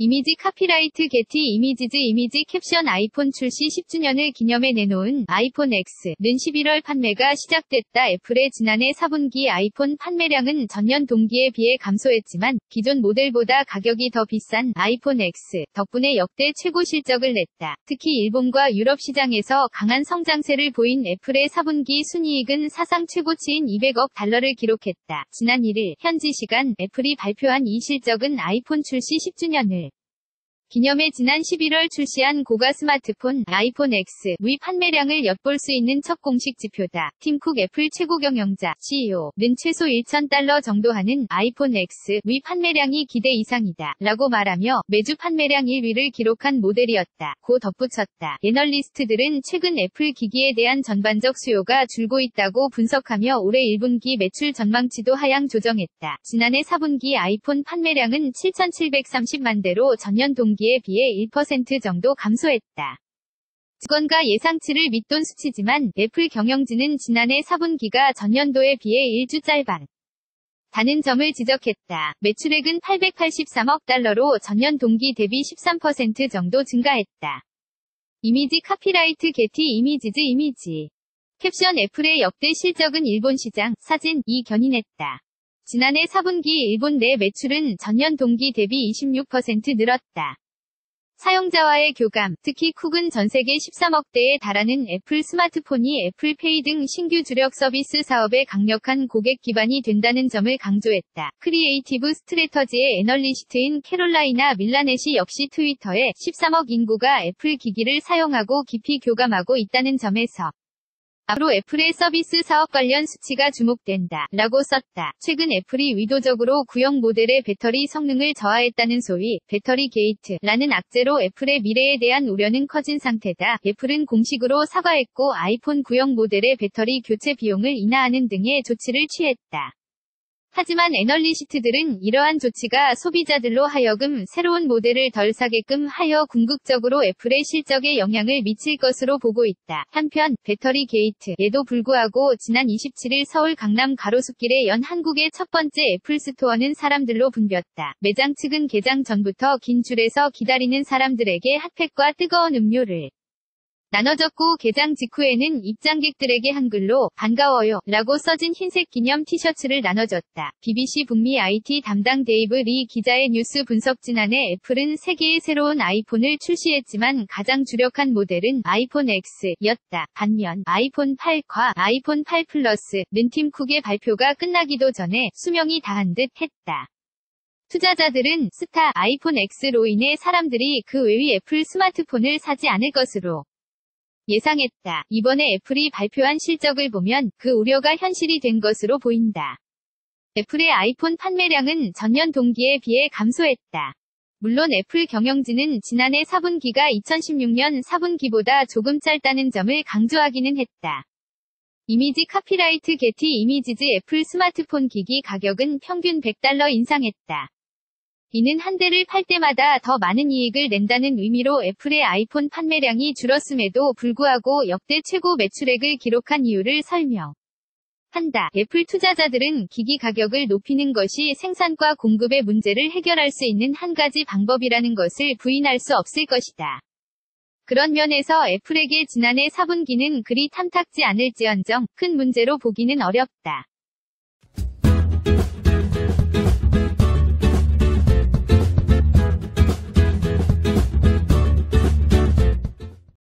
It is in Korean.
이미지 카피라이트 게티 이미지즈 이미지 캡션 아이폰 출시 10주년을 기념해 내놓은 아이폰 X는 11월 판매가 시작됐다. 애플의 지난해 4분기 아이폰 판매량은 전년 동기에 비해 감소했지만 기존 모델보다 가격이 더 비싼 아이폰 X 덕분에 역대 최고 실적을 냈다. 특히 일본과 유럽 시장에서 강한 성장세를 보인 애플의 4분기 순이익은 사상 최고치인 200억 달러를 기록했다. 지난 1일 현지 시간 애플이 발표한 이 실적은 아이폰 출시 10주년을 기념해 지난 11월 출시한 고가 스마트폰 아이폰 X의 판매량을 엿볼 수 있는 첫 공식 지표다. 팀 쿡 애플 최고 경영자 CEO는 최소 1,000달러 정도 하는 아이폰 X의 판매량이 기대 이상이다 라고 말하며 매주 판매량 1위를 기록한 모델이었다 고 덧붙였다. 애널리스트들은 최근 애플 기기에 대한 전반적 수요가 줄고 있다고 분석하며 올해 1분기 매출 전망치도 하향 조정했다. 지난해 4분기 아이폰 판매량은 7,730만 대로 전년 동기에 비해 1% 정도 감소했다. 주권가 예상치를 밑돈 수치지만 애플 경영진은 지난해 4분기가 전년도에 비해 1주 짧았다는 점을 지적했다. 매출액은 883억 달러로 전년 동기 대비 13% 정도 증가했다. 이미지 카피라이트 게티 이미지즈 이미지 캡션 애플의 역대 실적은 일본 시장 사진이 견인했다. 지난해 4분기 일본 내 매출은 전년 동기 대비 26% 늘었다. 사용자와의 교감, 특히 쿡은 전세계 13억대에 달하는 애플 스마트폰이 애플페이 등 신규 주력 서비스 사업에 강력한 고객 기반이 된다는 점을 강조했다. 크리에이티브 스트래터지의 애널리스트인 캐롤라이나 밀라넷이 역시 트위터에 13억 인구가 애플 기기를 사용하고 깊이 교감하고 있다는 점에서 앞으로 애플의 서비스 사업 관련 수치가 주목된다 라고 썼다. 최근 애플이 의도적으로 구형 모델의 배터리 성능을 저하했다는 소위 배터리 게이트라는 악재로 애플의 미래에 대한 우려는 커진 상태다. 애플은 공식으로 사과했고 아이폰 구형 모델의 배터리 교체 비용을 인하하는 등의 조치를 취했다. 하지만 애널리스트들은 이러한 조치가 소비자들로 하여금 새로운 모델을 덜 사게끔 하여 궁극적으로 애플의 실적에 영향을 미칠 것으로 보고 있다. 한편 배터리 게이트에도 불구하고 지난 27일 서울 강남 가로수길에 연 한국의 첫 번째 애플 스토어는 사람들로 붐볐다. 매장 측은 개장 전부터 긴 줄에서 기다리는 사람들에게 핫팩과 뜨거운 음료를 나눠줬고 개장 직후에는 입장객들에게 한글로 반가워요 라고 써진 흰색 기념 티셔츠를 나눠줬다. BBC 북미 IT 담당 데이브 리 기자의 뉴스 분석 지난해 애플은 3개의 새로운 아이폰을 출시했지만 가장 주력한 모델은 아이폰 X였다. 반면 아이폰 8과 아이폰 8 플러스는 팀 쿡의 발표가 끝나기도 전에 수명이 다한 듯 했다. 투자자들은 스타 아이폰 X로 인해 사람들이 그 외의 애플 스마트폰을 사지 않을 것으로 예상했다. 이번에 애플이 발표한 실적을 보면 그 우려가 현실이 된 것으로 보인다. 애플의 아이폰 판매량은 전년 동기에 비해 감소했다. 물론 애플 경영진은 지난해 4분기가 2016년 4분기보다 조금 짧다는 점을 강조하기는 했다. 이미지 카피라이트 게티 이미지즈 애플 스마트폰 기기 가격은 평균 100달러 인상했다. 이는 한 대를 팔 때마다 더 많은 이익을 낸다는 의미로 애플의 아이폰 판매량이 줄었음에도 불구하고 역대 최고 매출액을 기록한 이유를 설명한다. 애플 투자자들은 기기 가격을 높이는 것이 생산과 공급의 문제를 해결할 수 있는 한 가지 방법이라는 것을 부인할 수 없을 것이다. 그런 면에서 애플에게 지난해 4분기는 그리 탐탁지 않을지언정 큰 문제로 보기는 어렵다.